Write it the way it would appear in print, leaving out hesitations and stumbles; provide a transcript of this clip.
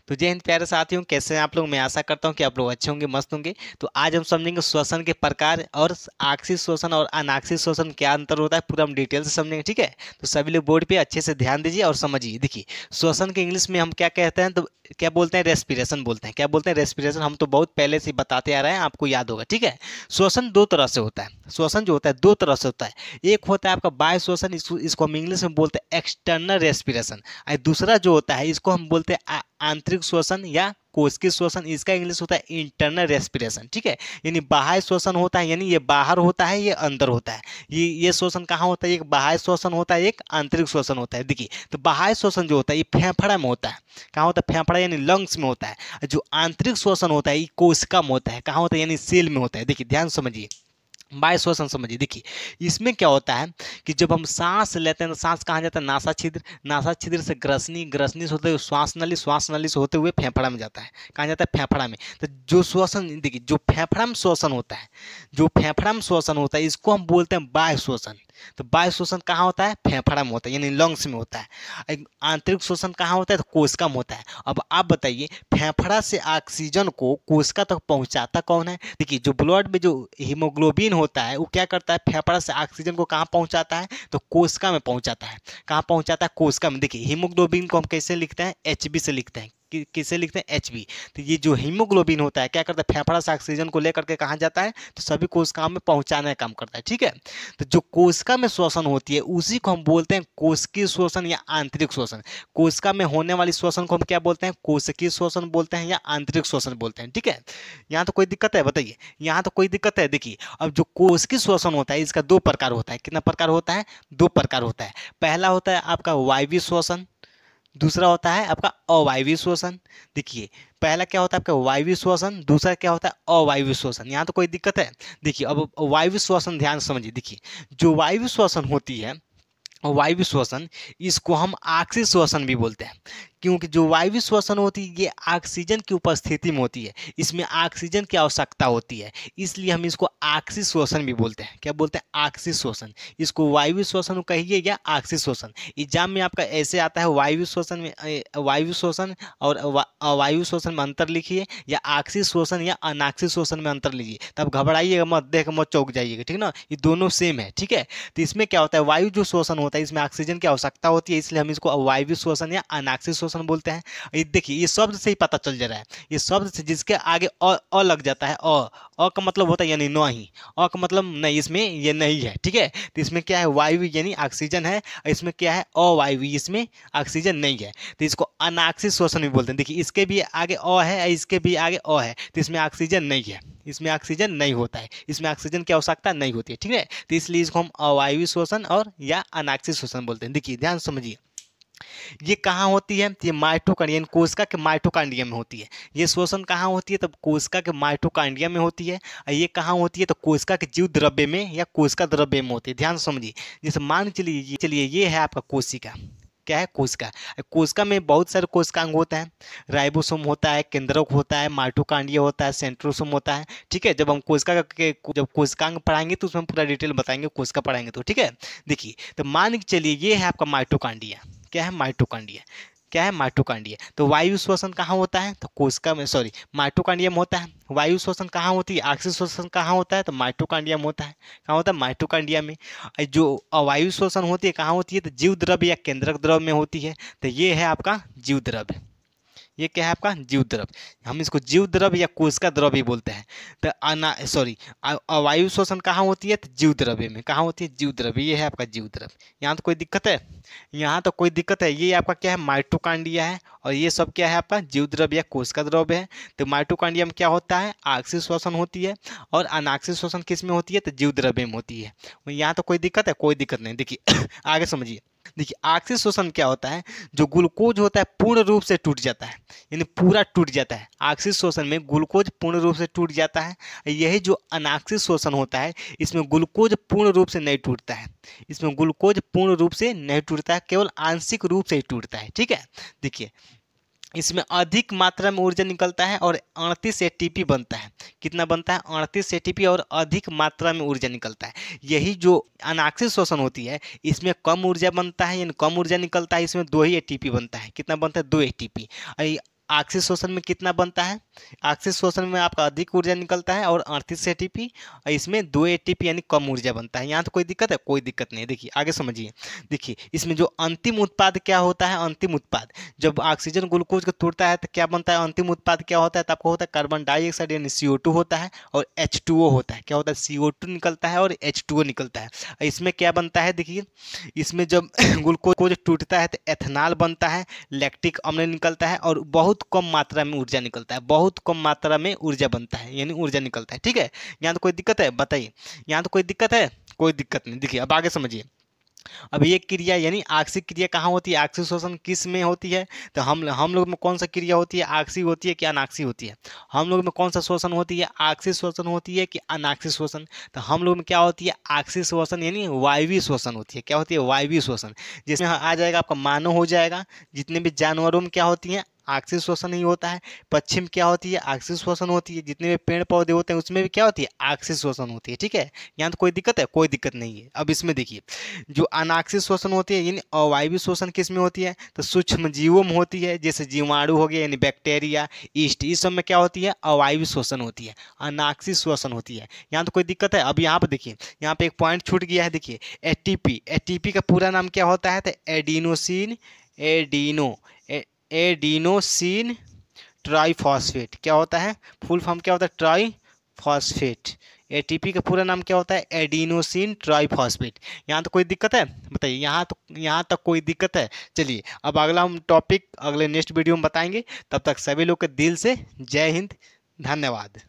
तो जय हिंद प्यारे साथियों, कैसे हैं आप लोग। मैं आशा करता हूं कि आप लोग अच्छे होंगे, मस्त होंगे। तो आज हम समझेंगे श्वसन के प्रकार और आक्सीय श्वसन और अनाक्सीय श्वसन क्या अंतर होता है, पूरा हम डिटेल से समझेंगे। ठीक है, तो सभी लोग बोर्ड पे अच्छे से ध्यान दीजिए और समझिए। देखिए, श्वसन के इंग्लिश में हम क्या कहते हैं, तो क्या बोलते हैं, रेस्पिरेशन बोलते हैं। क्या बोलते हैं, रेस्पिरेशन। हम तो बहुत पहले से बताते आ रहे हैं, आपको याद होगा। ठीक है, श्वसन दो तरह से होता है। श्वसन जो होता है दो तरह से होता है। एक होता है आपका बाह्य श्वसन, इसको हम इंग्लिश में बोलते हैं एक्सटर्नल रेस्पिरेशन। और दूसरा जो होता है इसको हम बोलते हैं आंतरिक श्वसन या कोशिकीय श्वसन। इसका इंग्लिश होता है इंटरनल रेस्पिरेशन। ठीक है, यानी बाह्य श्वसन होता है, यानी ये बाहर होता है, ये अंदर होता है। ये श्वसन कहाँ होता है, एक बाह्य श्वसन होता है, एक आंतरिक श्वसन होता है। देखिए, तो बाह्य श्वसन जो होता है ये फेफड़ा में होता है। कहाँ होता है, फेफड़ा यानी लंग्स में होता है। जो आंतरिक श्वसन होता है ये कोशिका में होता है। कहाँ होता है, यानी सेल में होता है। देखिए, ध्यान समझिए, वायु श्वसन समझिए। देखिए, इसमें क्या होता है कि जब हम सांस लेते हैं तो सांस कहाँ जाता है, नासा छिद्र, नासा छिद्र से ग्रसनी, ग्रसनी से होते हुए श्वास नली, श्वास नली से होते हुए फेफड़ा में जाता है। कहाँ जाता है, फेफड़ा में। तो जो श्वसन, देखिए, जो फेफड़ा में श्वसन होता है, जो फेफड़ा में श्वसन होता है इसको हम बोलते हैं वायु श्वसन। तो वायु श्वसन कहाँ होता है, फेफड़ा में होता है, यानी लंग्स में होता है। आंतरिक श्वसन कहाँ होता है, तो कोशिका में होता है। अब आप बताइए, फेफड़ा से ऑक्सीजन को कोशिका तक पहुंचाता कौन है। देखिए, जो ब्लड में जो हीमोग्लोबिन होता है वो क्या करता है, फेफड़ा से ऑक्सीजन को कहाँ पहुंचाता है, तो कोशिका में पहुंचाता है। कहाँ पहुंचाता है, कोशिका में। देखिए, हीमोग्लोबिन को हम कैसे लिखते हैं, एचबी से लिखते हैं। किसे लिखते हैं, एचबी। तो ये जो हीमोग्लोबिन होता है क्या करता है, फेफड़ा से ऑक्सीजन को लेकर के कहाँ जाता है, तो सभी कोशिकाओं में पहुंचाने का काम करता है। ठीक है, तो जो कोशिका में श्वसन होती है उसी को हम बोलते हैं कोशिकीय श्वसन या आंतरिक श्वसन। कोशिका में होने वाली श्वसन को हम क्या बोलते हैं, कोशिकीय श्वसन बोलते हैं या आंतरिक श्वसन बोलते हैं। ठीक है, यहाँ तो कोई दिक्कत है, बताइए, यहाँ तो कोई दिक्कत है। देखिए, अब जो कोशिकीय श्वसन होता है इसका दो प्रकार होता है। कितना प्रकार होता है, दो प्रकार होता है। पहला होता है आपका वायवीय श्वसन, दूसरा होता है आपका अवायवीय श्वसन। देखिए, पहला क्या होता है आपका वायवीय श्वसन, दूसरा क्या होता है अवायवीय श्वसन। यहाँ तो कोई दिक्कत है। देखिए, अब वायवीय श्वसन ध्यान से समझिए। देखिए, जो वायवीय श्वसन होती है, वायु श्वसन, इसको हम ऑक्सीय श्वसन भी बोलते हैं। क्योंकि जो वायु श्वसन होती है ये ऑक्सीजन की उपस्थिति में होती है, इसमें ऑक्सीजन की आवश्यकता होती है, इसलिए हम इसको ऑक्सीय श्वसन भी बोलते हैं। क्या बोलते हैं, ऑक्सीय श्वसन। इसको वायु श्वसन कहिए या ऑक्सीय श्वसन। एग्जाम में आपका ऐसे आता है, वायु श्वसन में, वायु श्वसन और अवायु श्वसन में अंतर लिखिए, या ऑक्सीय श्वसन या अनाक्सीय श्वसन में अंतर लीजिए। तब घबराइएगा मत, देख मत चौंक जाइएगा। ठीक ना, ये दोनों सेम है। ठीक है, तो इसमें क्या होता है, वायु जो श्वसन होता है इसमें ऑक्सीजन की आवश्यकता होती है, इसलिए हम इसको अवायवीय श्वसन या अनाक्सीय श्वसन बोलते हैं। ये देखिए, ये शब्द से ही पता चल जा रहा है, ये शब्द से जिसके आगे अ लग जाता है, अ का मतलब होता है यानी नहीं, अ का मतलब नहीं, इसमें ये नहीं है। ठीक है, तो इसमें क्या है, वायु यानी ऑक्सीजन है, इसमें क्या है, अवायवीय, इसमें ऑक्सीजन नहीं है, तो इसको अनाक्सीय श्वसन भी बोलते हैं। देखिए, इसके भी आगे अ है, इसके भी आगे अ है, तो इसमें ऑक्सीजन नहीं है, इसमें ऑक्सीजन नहीं होता है, इसमें ऑक्सीजन की आवश्यकता नहीं होती है। ठीक है, तो इसलिए इसको हम अवायवीय श्वसन और या अनाक्सीय श्वसन बोलते हैं। देखिए, ध्यान समझिए, ये कहाँ होती है, ये माइटोकॉन्ड्रिया, कोशिका के माइटोकॉन्ड्रिया में होती है। ये श्वसन कहाँ होती है, तो कोशिका के माइटोकॉन्ड्रिया में होती है। और ये कहाँ होती है, तो कोशिका के जीव द्रव्य में या कोशिका द्रव्य में होती है। ध्यान समझिए, जैसे मान चलिए ये है आपका कोशिका। क्या है, कोशिका। कोशिका में बहुत सारे कोशिकांग होते हैं, राइबोसोम होता है, केंद्रक होता है, माइटोकॉन्ड्रिया होता है, सेंट्रोसोम होता है। ठीक है, जब हम कोशिका के जब कोशिकांग पढ़ाएंगे तो उसमें पूरा डिटेल बताएंगे, कोशिका पढ़ाएंगे तो। ठीक है, देखिए, तो मान के चलिए ये है आपका माइटोकॉन्ड्रिया। क्या है, माइटोकॉन्ड्रिया। क्या है, माइटोकॉन्ड्रिया। तो वायु श्वसन कहाँ होता है, तो कोशिका में, सॉरी, माइटोकॉन्ड्रिया में होता है। वायु श्वसन कहाँ होती है, ऑक्सीय श्वसन कहाँ होता है, तो माइटोकॉन्ड्रिया में होता है। कहाँ होता है, माइटोकॉन्ड्रिया में। जो अवायु श्वसन होती है कहाँ होती है, तो जीव द्रव्य या केंद्रक द्रव्य में होती है। तो ये है आपका जीव द्रव्य। ये क्या है आपका, जीव द्रव्य। हम इसको जीव द्रव्य या कोशिका द्रव्य बोलते हैं। तो अवायु श्वसन कहाँ होती है, तो जीव द्रव्य में। कहाँ होती है, जीव द्रव्य। ये है आपका जीव द्रव्य। यहाँ तो कोई दिक्कत है, यहाँ तो कोई दिक्कत है। ये आपका क्या है, माइटोकॉन्ड्रिया है, और ये सब क्या है आपका जीव द्रव्य या कोशिका द्रव्य है। तो माइटोकॉन्ड्रिया में क्या होता है, ऑक्सीय श्वसन होती है, और अनाक्सीय श्वसन किस में होती है, तो जीव द्रव्य में होती है। यहाँ तो कोई दिक्कत है, कोई दिक्कत नहीं। देखिए आगे समझिए। देखिए, ऑक्सीय श्वसन क्या होता है, जो ग्लूकोज होता है पूर्ण रूप से टूट जाता है, यानी पूरा टूट जाता है। ऑक्सीय श्वसन में ग्लूकोज पूर्ण रूप से टूट जाता है। यही जो अनाक्सीय श्वसन होता है इसमें ग्लूकोज पूर्ण रूप से नहीं टूटता है, इसमें ग्लूकोज पूर्ण रूप से नहीं टूटता है, केवल आंशिक रूप से ही टूटता है। ठीक है, देखिए, इसमें अधिक मात्रा में ऊर्जा निकलता है और 38 एटीपी बनता है। कितना बनता है, 38 एटीपी, और अधिक मात्रा में ऊर्जा निकलता है। यही जो अनाक्सीय श्वसन होती है इसमें कम ऊर्जा बनता है, यानी कम ऊर्जा निकलता है, इसमें 2 ही एटीपी बनता है। कितना बनता है, 2 एटीपी। ऑक्सीजन शोषण में कितना बनता है, ऑक्सीजन शोषण में आपका अधिक ऊर्जा निकलता है और 38 एटीपी, और इसमें 2 एटीपी यानी कम ऊर्जा बनता है। यहाँ तो कोई दिक्कत है, कोई दिक्कत नहीं है। देखिए आगे समझिए, देखिए इसमें जो अंतिम उत्पाद क्या होता है, अंतिम उत्पाद जब ऑक्सीजन ग्लूकोज को तोड़ता है तो क्या बनता है, अंतिम उत्पाद क्या होता है, तो आपको होता है कार्बन डाइऑक्साइड यानी CO2 होता है और H2O होता है। क्या होता है, CO2 निकलता है और H2O निकलता है। इसमें क्या बनता है, देखिए इसमें जब ग्लूकोज टूटता है तो एथेनॉल बनता है, लैक्टिक अम्ल निकलता है और बहुत कम मात्रा में ऊर्जा निकलता है, बहुत कम मात्रा में ऊर्जा बनता है यानी ऊर्जा निकलता है। ठीक है, यहाँ तो कोई दिक्कत है, बताइए यहाँ तो कोई दिक्कत है, कोई दिक्कत नहीं। देखिए अब आगे समझिए, अब ये क्रिया यानी आक्सीय क्रिया कहाँ होती है, आक्सीय शोषण किस में होती है, तो हम लोग में कौन सा क्रिया होती है, आक्सीय होती है कि अनाक्सीय होती है, हम लोग में कौन सा शोषण होती है, आक्सीय शोषण होती है कि अनाक्सीय शोषण, तो हम लोग में क्या होती है, आक्सीय शोषण यानी वायवीय शोषण होती है। क्या होती है, वायवीय शोषण, जिसमें आ जाएगा आपका मानव हो जाएगा, जितने भी जानवरों में क्या होती है, आक्सीय शोषण ही होता है, पक्षी में क्या होती है, आक्सीय शोषण होती है, जितने भी पेड़ पौधे होते हैं उसमें भी क्या होती है, आक्सीय शोषण होती है। ठीक है, यहाँ तो कोई दिक्कत है, कोई दिक्कत नहीं है। अब इसमें देखिए जो अनाक्सीय शोषण होती है यानी अवायवीय शोषण किस में होती है, तो सूक्ष्म जीवों में होती है, जैसे जीवाणु हो गया यानी बैक्टीरिया, ईस्ट, इस सब में क्या होती है, अवायवीय शोषण होती है, अनाक्सीय शोषण होती है। यहाँ तो कोई दिक्कत है। अब यहाँ पर देखिए, यहाँ पे एक पॉइंट छूट गया है, देखिए एटीपी, एटीपी का पूरा नाम क्या होता है, तो एडिनोसिन एडिनोसिन ट्राइफॉस्फेट। क्या होता है, फुल फॉर्म क्या होता है, ट्राइफॉस्फेट। एटीपी का पूरा नाम क्या होता है, एडिनोसिन ट्राइफॉस्फेट। यहाँ तो कोई दिक्कत है, बताइए यहाँ तक कोई दिक्कत है। चलिए अब अगला हम टॉपिक अगले नेक्स्ट वीडियो में बताएंगे। तब तक सभी लोग के दिल से जय हिंद, धन्यवाद।